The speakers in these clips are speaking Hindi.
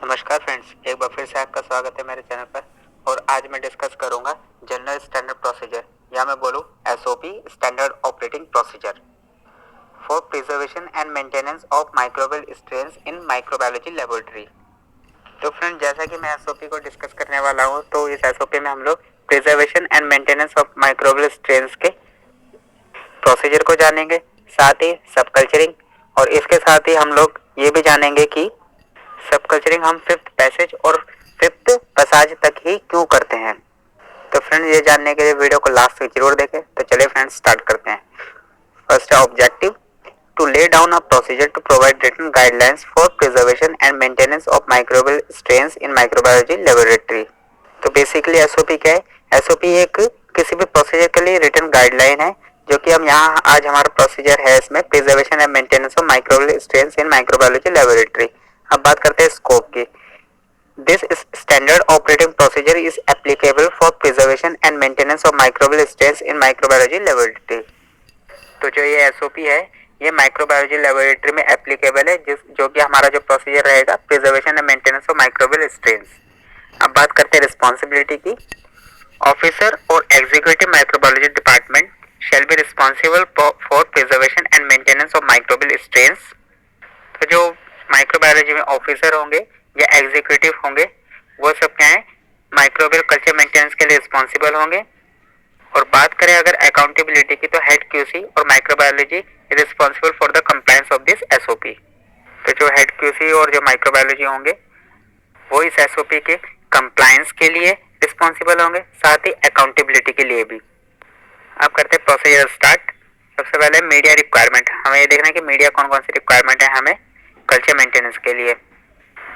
नमस्कार फ्रेंड्स, एक बार फिर से आपका स्वागत है मेरे चैनल पर। और आज मैं डिस्कस करूंगा जनरल स्टैंडर्ड प्रोसीजर या मैं बोलूं SOP standard operating procedure for preservation and maintenance of microbial strains in microbiology laboratory. तो फ्रेंड, जैसा कि मैं एसओपी को डिस्कस करने वाला हूं, तो इस एसओपी में हम लोग preservation and maintenance of microbial strains के प्रोसीजर को जानेंगे, साथ ही सब कल्चरिंग, और इसके साथ ही हम लोग ये भी जानेंगे कि सब कल्चरिंग हम फिफ्थ पैसेज और फिफ्थ पैसेज तक ही क्यों करते हैं। तो फ्रेंड्स, ये जानने के लिए वीडियो को लास्ट तक जरूर देखें। तो चलिए फ्रेंड्स, स्टार्ट करते हैं। फर्स्ट है objective, to lay down a procedure to provide written guidelines for preservation and maintenance of microbial strains in microbiology laboratory. तो बेसिकली एसओपी क्या है? एसओपी एक किसी भी प्रोसीजर के लिए रिटन गाइडलाइन है, जो कि हम यहाँ आज हमारा प्रोसीजर है इसमें preservation and maintenance of microbial strains in microbiology laboratory. अब बात करते हैं स्कोप की। This standard operating procedure is applicable for preservation and maintenance of microbial strains in microbiology laboratory. तो जो ये एसओपी है, ये माइक्रोबायोलॉजी लेबोरेटरी में एप्लीकेबल है, जो कि हमारा जो प्रोसीजर रहेगा preservation and maintenance of microbial strains. अब बात करते हैं रिस्पॉन्सिबिलिटी की। ऑफिसर और executive microbiology department shall be responsible for preservation and maintenance of microbial strains. तो जो माइक्रोबायोलॉजी में ऑफिसर होंगे या एग्जीक्यूटिव होंगे, वो सब क्या है, माइक्रोबियल कल्चर मेंटेनेंस के लिए रिस्पॉन्सिबल होंगे। और बात करें अगर अकाउंटेबिलिटी की, तो हेड क्यूसी और microbiology responsible for the compliance of this SOP. तो जो हेड क्यूसी और जो माइक्रोबायोलॉजी होंगे, वो इस एसओपी के कंप्लायंस के लिए रिस्पॉन्सिबल होंगे, साथ ही अकाउंटेबिलिटी के लिए भी। अब करते हैं प्रोसीजर स्टार्ट। सबसे पहले मीडिया रिक्वायरमेंट, हमें ये देखना है कि मीडिया कौन कौन सी रिक्वायरमेंट है हमें कल्चर मेंटेनेंस के लिए।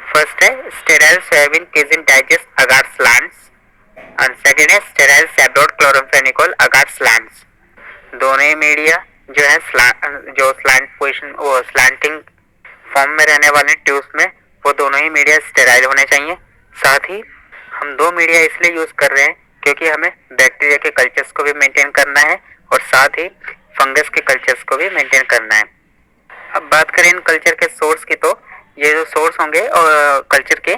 फर्स्ट है स्टेराइल सोयाबीन केजिन डाइजेस्ट अगार स्लांट्स, और सेकंड है स्टेराइल सैब्रोड क्लोरोफेनिकोल अगार स्लांट्स। दोनों ही मीडिया जो है जो स्लांट पोजीशन, वो स्लांटिंग फॉर्म में रहने वाले ट्यूब्स में, वो दोनों ही मीडिया स्टेराइल होने चाहिए। साथ ही हम दो मीडिया इसलिए यूज कर रहे हैं क्योंकि हमें बैक्टीरिया के कल्चर्स को भी मेंटेन करना है और साथ ही फंगस के कल्चर्स को भी मेंटेन करना है। अब बात करें इन कल्चर के सोर्स की, तो ये जो सोर्स होंगे कल्चर के,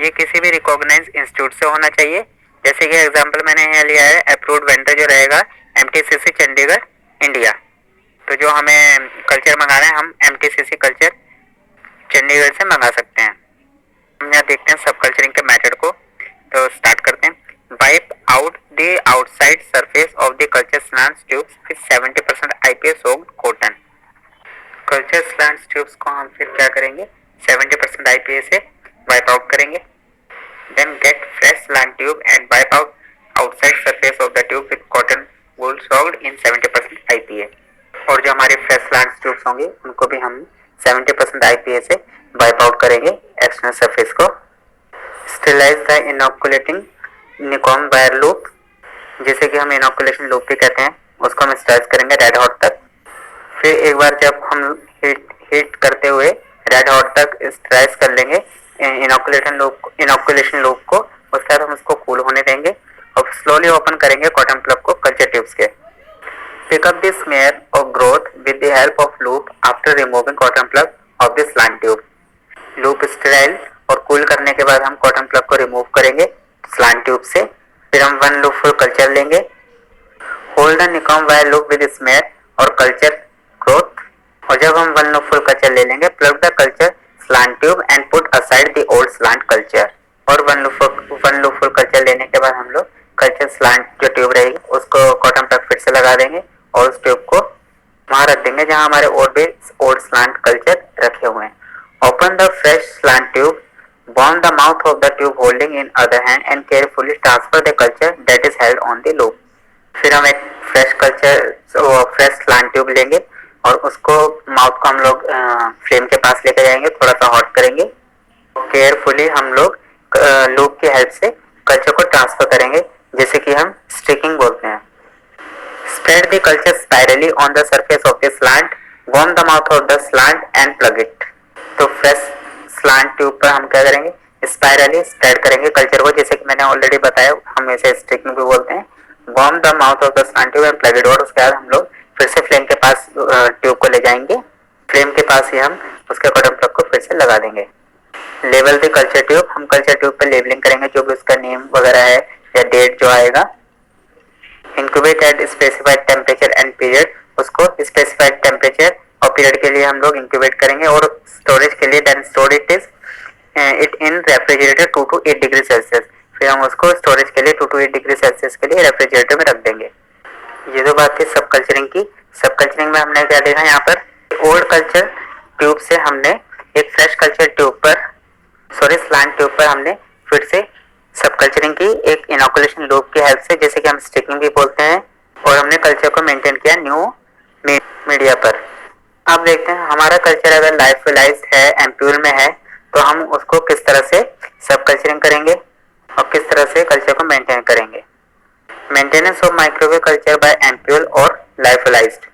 ये किसी भी रिकॉग्नाइज इंस्टीट्यूट से होना चाहिए। जैसे कि एग्जांपल मैंने यहाँ लिया है, अप्रूव्ड वेंडर जो रहेगा एमटीसीसी चंडीगढ़ इंडिया। तो जो हमें कल्चर मंगाना है, हम एमटीसीसी कल्चर चंडीगढ़ से मंगा सकते हैं। हम यहाँ देखते हैं सब कल्चरिंग के मेथड को। तो स्टार्ट करते हैं। Wipe out the outside surface of the culture slants tubes with 70% IPS soaked cotton. Culture slants tubes को हम फिर क्या करेंगे, 70% आईपीएस से वाइप आउट करेंगे। Then get fresh slant tube and wipe out outside surface of the tube with cotton wool soaked in 70% IPA. और जो हमारे फ्रेश स्लांट ट्यूब्स होंगे, उनको भी हम 70% आईपीएस से वाइप आउट करेंगे एक्सटर्नल सरफेस को। Sterilise the inoculating Nikon wire loop, जिसे कि हम इनोकुलेशन लूप भी कहते हैं, उसको हम स्टेरिलाइज करेंगे रेड हॉट तक। फिर एक बार जब हम हीट करते हुए रेड हॉट तक स्टेरिलाइज कर लेंगे इनोकुलेशन लूप को, उसके बाद हम उसको कूल होने देंगे और स्लोली ओपन करेंगे कॉटन प्लग को कल्चर ट्यूब्स के। पिक अप द स्मेयर और growth with the help of loop after removing cotton plug of the slant tube. Loop sterile और कूल करने के बाद हम कॉटन प्लग को रिमूव करेंगे स्लांट ट्यूब से। फिर हम वन लूप फुल कल्चर लेंगे। Hold the Nikon wire loop with smear और कल्चर ग्रोथ। और जब हम वन लूप फुल कल्चर ले लेंगे, plug the culture slant tube and put aside the old slant culture. और वन लूप फुल कल्चर लेने के बाद हम लोग कल्चर स्लांट जो ट्यूब रहेगी उसको कॉटन प्लग फिर से लगा देंगे और उस ट्यूब को वहां रख देंगे जहां हमारे और भी ओल्ड स्लांट कल्चर रखे हुए हैं। Open the fresh slant tube, warm the mouth of the tube holding in other hand and carefully transfer the culture that is held on the loop. फिर हम एक फ्रेश स्लांट ट्यूब लेंगे और उसको माउथ को हम लोग फ्लेम के पास लेकर जाएंगे, थोड़ा सा हॉट करेंगे। केयरफुली हम लोग लूप की हेल्प से कल्चर को ट्रांसफर करेंगे, जैसे कि हम स्टिकिंग बोलते हैं। Spread the culture spirally on the surface of the slant, warm the mouth of the slant and plug it. तो फ्रेश स्लांट ट्यूब पर हम क्या करेंगे, स्पाइरली स्प्रेड करेंगे कल्चर को, जैसे कि मैंने ऑलरेडी बताया, हम इसे स्टिकिंग भी बोलते हैं। Warm the mouth of the slant tube and plug it. और उसके बाद हम लोग फिर से फ्लेम के पास ट्यूब को ले जाएंगे, फ्लेम के पास ही हम उसके कॉटन प्लग को फिर से लगा देंगे। लेबल द कल्चर ट्यूब, हम कल्चर ट्यूब पे लेबलिंग करेंगे जो भी उसका नेम वगैरह है या डेट जो आएगा। Incubate eight specified temperature and period, उसको स्पेसिफाइड टेम्परेचर और पीरियड के लिए हम लोग इंक्यूबेट करेंगे। और स्टोरेज के लिए then store it in refrigerator 2 to 8 degree Celsius, फिर हम उसको स्टोरेज के लिए 2 to 8 डिग्री सेल्सियस के लिए रेफ्रिजरेटर में रख देंगे। ये तो बात थी सब कल्चरिंग की। सब कल्चरिंग में हमने क्या देखा, यहाँ पर ओल्ड कल्चर ट्यूब से हमने एक फ्रेश कल्चर ट्यूब पर स्लांट ट्यूब पर हमने फिर से सब कल्चरिंग की एक इनोकुलेशन लूप की हेल्प से, जैसे कि हम स्टिकिंग भी बोलते हैं, और हमने कल्चर को मेंटेन किया न्यू मीडिया पर। अब देखते हैं हमारा कल्चर अगर लाइफलाइज्ड है, एम्प्यूल में है, तो हम उसको किस तरह से सब कल्चरिंग करेंगे और किस तरह से कल्चर को मेंटेन करेंगे। Maintenance of microwave culture by ampoule और लाइफलाइज्ड।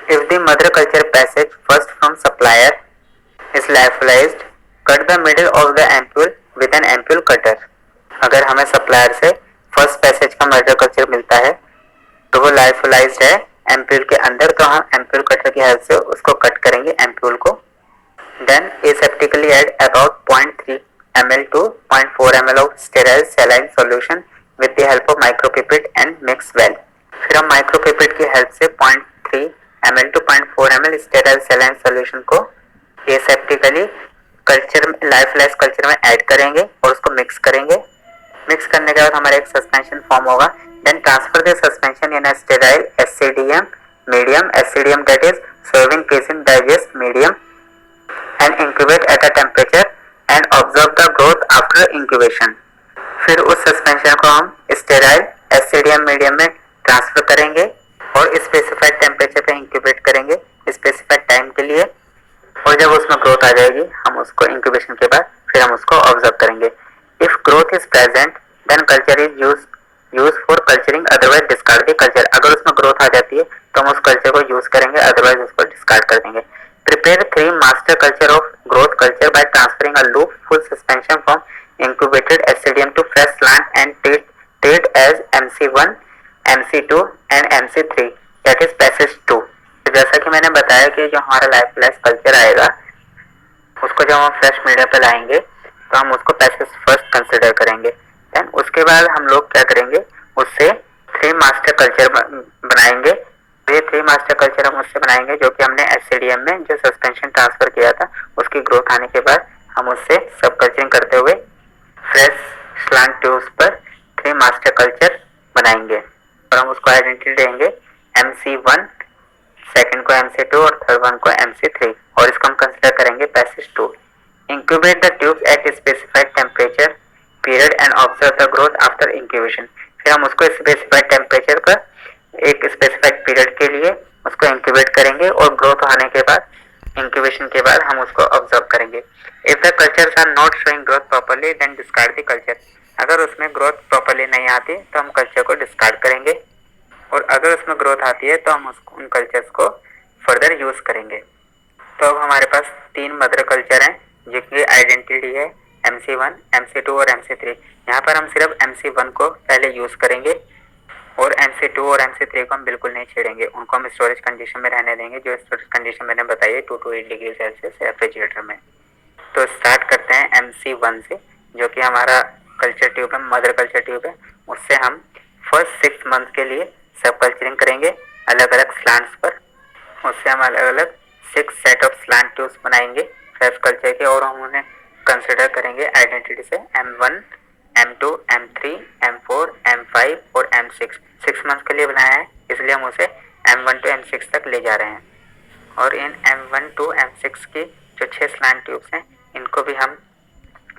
If the mother culture passage first from supplier is lyophilized, cut the middle of the ampule with an ampule cutter. अगर हमें सप्लायर से फर्स्ट पैसेज का मदर कल्चर मिलता है तो वो लाइफलाइज्ड है एम्प्यूल के अंदर, तो हम एम्प्यूल कटर की हेल्प से उसको कट करेंगे एम्प्यूल को। Then aseptically add about 0.3 ml to 0.4 ml of sterile saline solution with the help of micropipette and mix well. फिर हम माइक्रोपिपेट की हेल्प से 0.3 ml to 0.4 ml sterile saline solution को एसेप्टिकली कल्चर लाइफलाइज कल्चर में ऐड करेंगे और उसको मिक्स करेंगे। मिक्स करने के बाद हमारा एक सस्पेंशन फॉर्म होगा। Then transfer the suspension in a sterile SCDM medium, SCDM that is serving casein digest medium, and incubate at a temperature and observe the growth after incubation. फिर उस सस्पेंशन को हम स्टेराइल एससीडीएम मीडियम में ट्रांसफर करेंगे और स्पेसिफाइड टेम्परेचर पे इंक्यूबेट करेंगे स्पेसिफाइड टाइम के लिए, और जब उसमें ग्रोथ आ जाएगी हम उसको इंक्यूबेशन के बाद फिर हम उसको ऑब्जर्व करेंगे। If growth is present then culture is use for culturing, otherwise discard the culture. अगर उसमें ग्रोथ आ जाती है तो हम उस कल्चर को यूज करेंगे, अदरवाइज उसको डिस्कार्ड कर देंगे। Prepare 3 master culture of growth culture by transferring a loop full suspension from incubated SCDM to fresh slant and treat as MC1, MC2 and MC3 that is passage 2। तो जैसा कि मैंने बताया कि जो हमारा लाइफलाइज कल्चर आएगा उसको जब हम फ्रेश मीडिया पे लाएंगे तो हम उसको पैसेज फर्स्ट कंसिडर करेंगे। देन उसके बाद हम लोग क्या करेंगे, उससे 3 मास्टर कल्चर बनाएंगे। ये 3 मास्टर कल्चर हम उससे बनाएंगे जो कि हमने SCDM में जो सस्पेंशन ट्रांसफर किया था उसकी ग्रोथ आने के बाद हम उससे सब कल्चरिंग करते हुए फ्रेश स्लांट ट्यूब्स पर 3 मास्टर कल्चर बनाएंगे और हम उसको आइडेंटिटी देंगे MC1, सेकंड को MC2 और थर्ड वन को MC3, और इसको हम कंसिडर करेंगे passage 2। Incubate the tubes eight specified temperature period and observe the growth after incubation. फिर हम उसको स्पेसिफाइड टेम्परेचर पर एक स्पेसिफाइड पीरियड के लिए उसको इंक्यूबेट करेंगे और ग्रोथ आने के बाद इंक्यूबेशन के बाद हम उसको ऑब्जर्व करेंगे। If the cultures are not showing growth properly then discard the culture. अगर उसमें ग्रोथ प्रॉपर्ली नहीं आती तो हम कल्चर को डिस्कार्ड करेंगे, और अगर उसमें ग्रोथ आती है तो हम उन कल्चर्स को फर्दर यूज करेंगे। तो अब हमारे पास 3 मदर कल्चर हैं जिनकी आइडेंटिटी है MC1, MC2 और MC3। यहाँ पर हम सिर्फ MC1 को पहले यूज करेंगे और MC2 और MC3 को हम बिल्कुल नहीं छेड़ेंगे, उनको हम स्टोरेज कंडीशन में रहने देंगे जो स्टोरेज कंडीशन मैंने बताई है 2 to 8 डिग्री सेल्सियस रेफ्रिजरेटर में। तो स्टार्ट करते हैं MC1 से, जो कि हमारा कल्चर ट्यूब है, मदर कल्चर ट्यूब है। उससे हम फर्स्ट 6 मंथ के लिए सब कल्चरिंग करेंगे अलग अलग स्लांट्स पर। उससे हम अलग अलग 6 सेट ऑफ स्लांट ट्यूब्स बनाएंगे फ्रेश कल्चर के, और हम उन्हें कंसिडर करेंगे आइडेंटिटी से M1, M2, M3, M4, M5 और M6। 6 मंथ के लिए बनाया है इसलिए हम उसे M1 to M6 तक ले जा रहे हैं, और इन M1 to M6 की जो 6 स्लांट ट्यूब्स हैं इनको भी हम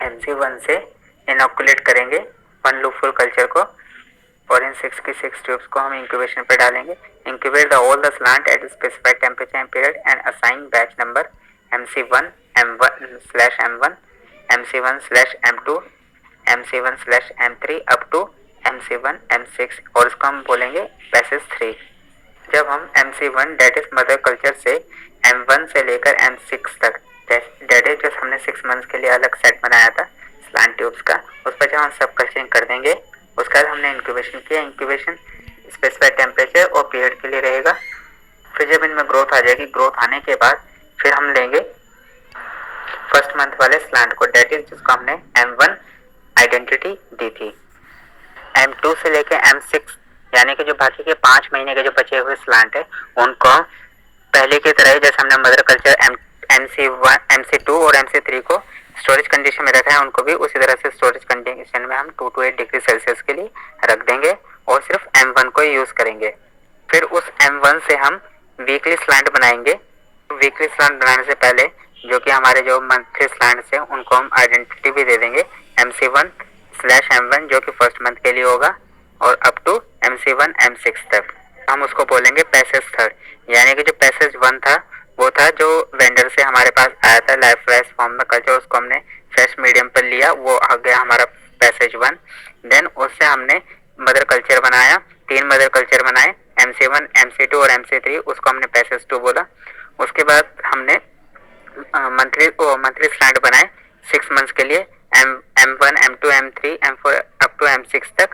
MC1 से इनोकुलेट करेंगे 1 लूप फुल कल्चर को, और इन 6 की 6 ट्यूब्स को हम इंक्यूबेशन पे डालेंगे। Incubate the all the slant at specified temperature and period and assign batch number MC1, M1/M1, MC1/M2, MC1/M3 up to MC1, M6, और इसको हम बोलेंगे पैसेज 3। जब हम MC1 date is mother culture से M1 से लेकर M6 तक, डेट इज जो हमने 6 मंथ्स के लिए अलग सेट बनाया था स्लांट ट्यूब्स का, उस पर जब हम सब कल्चरिंग कर देंगे उसके बाद हमने इंक्यूबेशन किया। इंक्यूबेशन स्पेसिफाइड टेम्परेचर और पीरियड के लिए रहेगा। फिर जब इनमें ग्रोथ आ जाएगी, ग्रोथ आने के बाद फिर हम लेंगे फर्स्ट मंथ वाले स्लैंट को, डेट इज जिसको हमने M1 आइडेंटिटी दी थी। M2 से लेके M6 यानी कि जो बाकी के 5 महीने के जो बचे हुए स्लैंट है उनको पहले की तरह ही जैसे हमने मदर कल्चर MC1 MC2 और MC3 को स्टोरेज कंडीशन में रखा है, उनको भी उसी तरह से स्टोरेज कंडीशन में हम 2 to 8 डिग्री सेल्सियस के लिए रख देंगे और सिर्फ M1 को यूज करेंगे। फिर उस M1 से हम वीकली स्लैंट बनाएंगे। वीकली स्लैंट बनाने से पहले जो कि हमारे जो मंथली स्लैंट्स हैं उनको हम आइडेंटिटी भी दे देंगे MC1/M1 जो कि फर्स्ट मंथ के लिए होगा और अप टू MC1 M6 तक हम उसको बोलेंगे पैसेज थर्ड। यानी कि जो पैसेज 1 था वो था जो वेंडर से हमारे पास आया था लाइफ फ्रेश फॉर्म में कल्चर, उसको हमने फ्रेश मीडियम पर लिया, वो आ गया हमारा पैसेज 1। देन उससे हमने मदर कल्चर बनाया, 3 मदर कल्चर बनाए MC1 MC2 और MC3, उसको हमने पैसेज 2 बोला। उसके बाद हमने मंथली स्लैंट बनाए 6 मंथ्स के लिए M1 M2 M3 M4 up to M6 तक,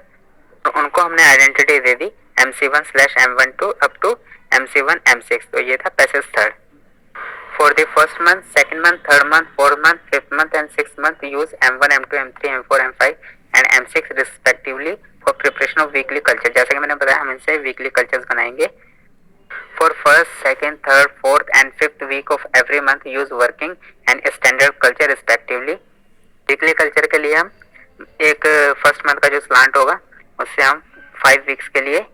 उनको हमने आइडेंटिटी दे दी MC1/M1 to up to MC1 M6। तो ये था passage third. For the first month, second month, third month, fourth month, fifth month and sixth month use M1 M2 M3 M4 M5 and M6 respectively for preparation of weekly culture. जैसा कि मैंने बताया हम इनसे वीकली कल्चर्स बनाएंगे। For first, second, third, fourth and fifth week of every month use working and standard culture respectively। Weekly culture के लिए हम एक फर्स्ट मंथ का जो स्लांट होगा उससे हम 5 वीक्स के लिए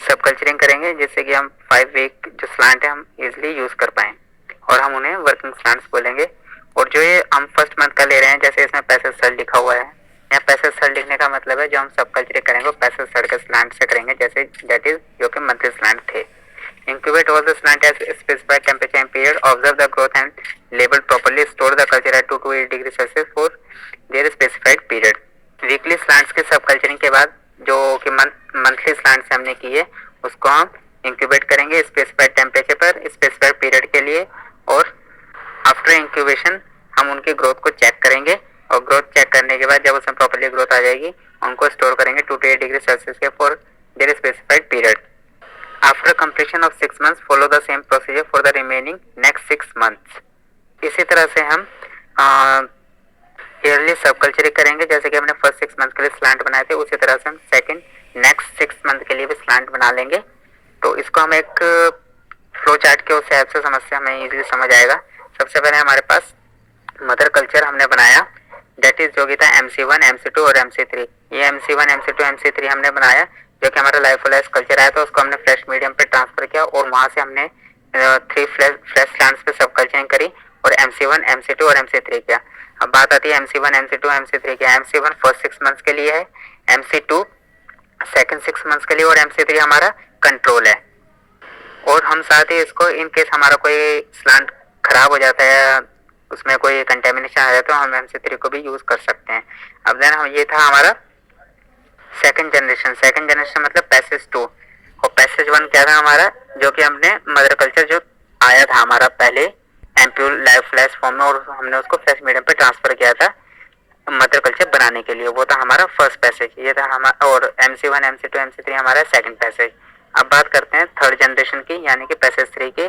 सब कल्चरिंग करेंगे, जिससे कि हम 5 वीक जो स्लांट है हम इजिली यूज कर पाएं और हम उन्हें वर्किंग स्लांट्स बोलेंगे। और जो ये हम फर्स्ट मंथ का ले रहे हैं, जैसे इसमें पैसेज थर्ड लिखा हुआ है, यहाँ पैसेज थर्ड लिखने का मतलब है जो हम सब कल्चरिंग करेंगे पैसेज थर्ड के स्लांट से करेंगे, जैसे दैट इज जो कि मंथली स्लांट थे। Incubate all the slant at specified temperature and period. Observe the growth and label properly. Store the culture at 2 to 8 degree Celsius for their specified period. Weekly slants के सब कल्चरिंग के बाद जो कि मंथली स्लांट्स हमने की है उसको हम इंक्यूबेट करेंगे स्पेसिफाइड टेम्परेचर पर स्पेसिफाइड पीरियड के लिए, और आफ्टर इंक्यूबेशन हम उनकी ग्रोथ को चेक करेंगे और ग्रोथ चेक करने के बाद जब उसमें प्रॉपर्ली ग्रोथ आ जाएगी उनको स्टोर करेंगे 2 to 8 डिग्री सेल्सियस के for their specified period. After completion of 6 months, follow the same procedure for the remaining next 6 months। इसी तरह से हम ईयरली सब कल्चरिंग करेंगे, जैसे कि हमने फर्स्ट 6 मंथ के लिए स्लांट बनाए थे उसी तरह से हम सेकंड नेक्स्ट 6 मंथ के लिए भी स्लांट बना लेंगे। तो इसको हम एक फ्लो चार्ट के उस हेल्प से समस्या हमें इजीली समझ आएगा। सबसे पहले हमारे पास मदर कल्चर हमने बनाया, दैट इज जो कि था MC1 MC2 और MC3। ये MC1 MC2 MC3 हमने बनाया जो कि हमारा लाइफोलाइज कल्चर आया, तो उसको हमने फ्रेश मीडियम पे ट्रांसफर किया और वहां से हमने 3 फ्रेश प्लांट्स पे सब कल्चरिंग करी और MC1 MC2 और MC3 किया। अब बात आती है MC1 MC2 MC3 की। MC1 फर्स्ट 6 मंथ्स के लिए है, MC2 सेकंड 6 मंथ्स के लिए और MC3 हमारा कंट्रोल है। और हम साथ ही इसको इन केस हमारा कोई स्लांट खराब हो जाता है, उसमें कोई कंटेमिनेशन आ जाता है तो हम MC3 को भी यूज कर सकते हैं। अब देन हम ये था हमारा सेकंड जनरेशन मतलब पैसेज 2 और पैसेज 1 क्या था हमारा, जो कि हमने मदर कल्चर जो आया था हमारा पहले एम्प्यूल लाइफ फ्लैश फॉर्म में और हमने उसको फ्रेश मीडियम पे ट्रांसफर किया था मदर कल्चर बनाने के लिए, वो था हमारा फर्स्ट पैसेज, ये था हमारा। और MC1 MC2 MC3 हमारा सेकंड पैसेज। अब बात करते हैं थर्ड जनरेशन की यानी कि पैसेज 3 की,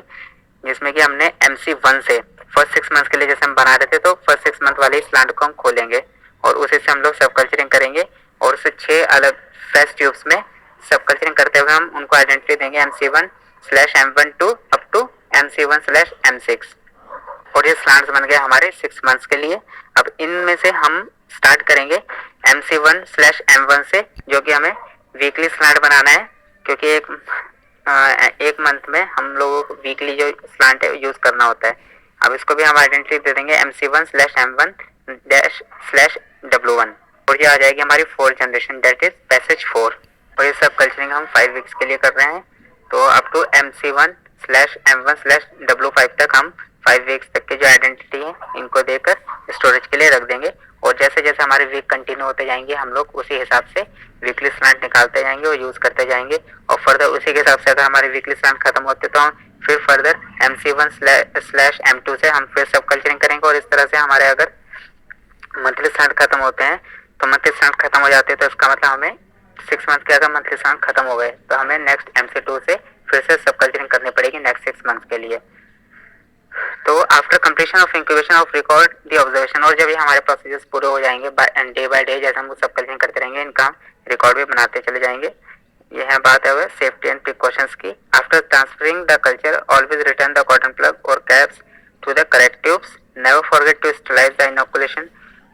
जिसमें कि हमने MC1 से फर्स्ट 6 मंथ के लिए जैसे हम बना रहे थे तो फर्स्ट 6 मंथ वाले स्लांट को हम खोलेंगे और उसी से हम लोग सब कल्चरिंग करेंगे और उसे 6 अलग फ्रेश ट्यूब्स में सब कल्चरिंग करते हुए हम उनको आइडेंटिटी देंगे MC1/M1 to up to MC1/M6 और ये स्लांट्स बन गए हमारे 6 मंथ्स के लिए। अब इनमें से हम स्टार्ट करेंगे MC1/M1 से, जो कि हमें वीकली स्लांट बनाना है क्योंकि एक मंथ में हम लोगों को वीकली जो स्लांट है यूज करना होता है। अब इसको भी हम आइडेंटिटी दे देंगे MC1/M1-W1 और ये आ जाएगी हमारी 4th generation that is passage 4। और ये सब कल्चरिंग हम 5 वीक्स के लिए कर रहे हैं, तो अप टू MC1/M1/W5 तक हम 5 वीक्स तक की जो आइडेंटिटी है इनको देकर स्टोरेज के लिए रख देंगे और जैसे जैसे हमारे वीक कंटिन्यू होते जाएंगे हम लोग उसी हिसाब से वीकली स्लांट निकालते जाएंगे और यूज करते जाएंगे और फर्दर उसी के हिसाब से अगर हमारे वीकली स्लांट खत्म होते तो हम फिर फर्दर MC1/M2 से हम फिर सब कल्चरिंग करेंगे और इस तरह से हमारे अगर मंथली स्लांट खत्म होते हैं तो मंथली स्लांट खत्म हो जाते हैं तो इसका मतलब हमें 6 मंथ के अगर मंथली स्लांट खत्म हो गए तो हमें नेक्स्ट MC2 से फिर से सब कल्चरिंग करनी पड़ेगी नेक्स्ट 6 मंथ के लिए। तो after completion of incubation of record the observation, और जब ये हमारे प्रोसीजर्स पूरे हो जाएंगे डे बाय डे जैसे हम सब कल्चरिंग करते रहेंगे, इनका रिकॉर्ड भी बनाते चले जाएंगे। यह बात है सेफ्टी एंड प्रिकॉशंस की। After transferring the culture always return the cotton plug और caps to the correct tubes. Never forget to sterilize the inoculation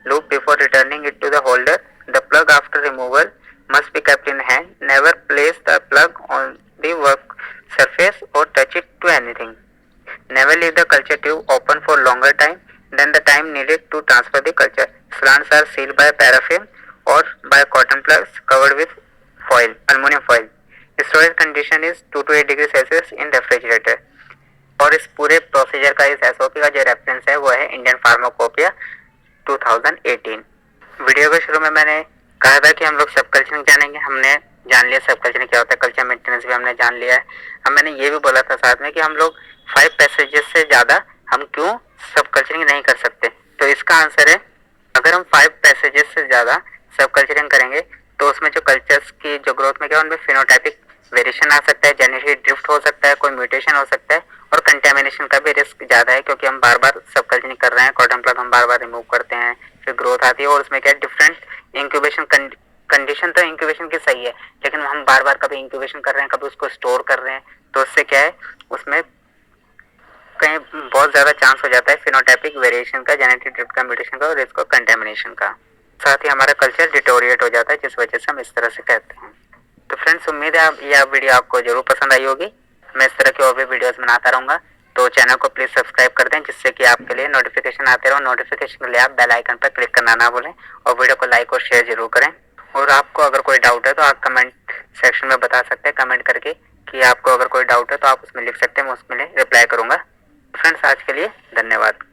loop before returning it to the holder. The plug after removal must be kept in hand. Never place the plug on the work surface or touch it to anything. Never leave the culture tube open for longer time than the time needed to transfer the culture. Slants are sealed by paraffin or by cotton plugs covered with foil, aluminum foil. Storage condition is 2 to 8 degrees Celsius in refrigerator. और इस पूरे प्रोसीजर का, इस एसओपी का जो रेफरेंस है वो है इंडियन फार्माकोपिया 2018। वीडियो के शुरू में मैंने कहा था कि हम लोग सब कल्चरिंग जानेंगे, हमने जान लिया सब कल्चरिंग क्या होता है, कल्चर मेंटेनेंस भी हमने जान लिया है। अब मैंने ये भी बोला था साथ में कि हम लोग 5 पैसेजेस से ज़्यादा हम क्यों सब कल्चरिंग नहीं कर सकते। तो इसका आंसर है, अगर हम 5 पैसेजेस से ज़्यादा सब कल्चरिंग करेंगे तो उसमें जो कल्चर्स की जो ग्रोथ में क्या उनमें फिनोटाइपिक वेरिएशन आ सकता है, जेनेटिक ड्रिफ्ट हो सकता है, कोई म्यूटेशन हो सकता है और कंटेमिनेशन का भी रिस्क ज़्यादा है, क्योंकि हम बार बार सब कल्चरिंग कर रहे हैं, कॉटन प्लग हम बार बार रिमूव करते हैं, फिर ग्रोथ आती है और उसमें क्या डिफरेंट इंक्यूबेशन कंडीशन तो इंक्यूबेशन की सही है, लेकिन हम बार बार कभी इंक्यूबेशन कर रहे हैं, कभी उसको स्टोर कर रहे हैं, तो उससे क्या है उसमें कहीं बहुत ज़्यादा चांस हो जाता है फिनोटाइपिक वेरिएशन का, जेनेटिक ड्रिफ्ट का, म्यूटेशन का और रिस्क ऑफ कंटेमिनेशन का। साथ ही हमारा कल्चर डिटोरिएट हो जाता है, जिस वजह से हम इस तरह से कहते हैं। तो फ्रेंड्स, उम्मीद है यह वीडियो आपको जरूर पसंद आई होगी। मैं इस तरह की और भी वीडियोस बनाता रहूँगा, तो चैनल को प्लीज़ सब्सक्राइब कर दें, जिससे कि आपके लिए नोटिफिकेशन आते रहो। नोटिफिकेशन के लिए आप बेल आइकन पर क्लिक करना ना भूलें और वीडियो को लाइक और शेयर जरूर करें। और आपको अगर कोई डाउट है तो आप कमेंट सेक्शन में बता सकते हैं, कमेंट करके कि आपको अगर कोई डाउट है तो आप उसमें लिख सकते हैं, मैं उसमें रिप्लाई करूँगा। फ्रेंड्स, आज के लिए धन्यवाद।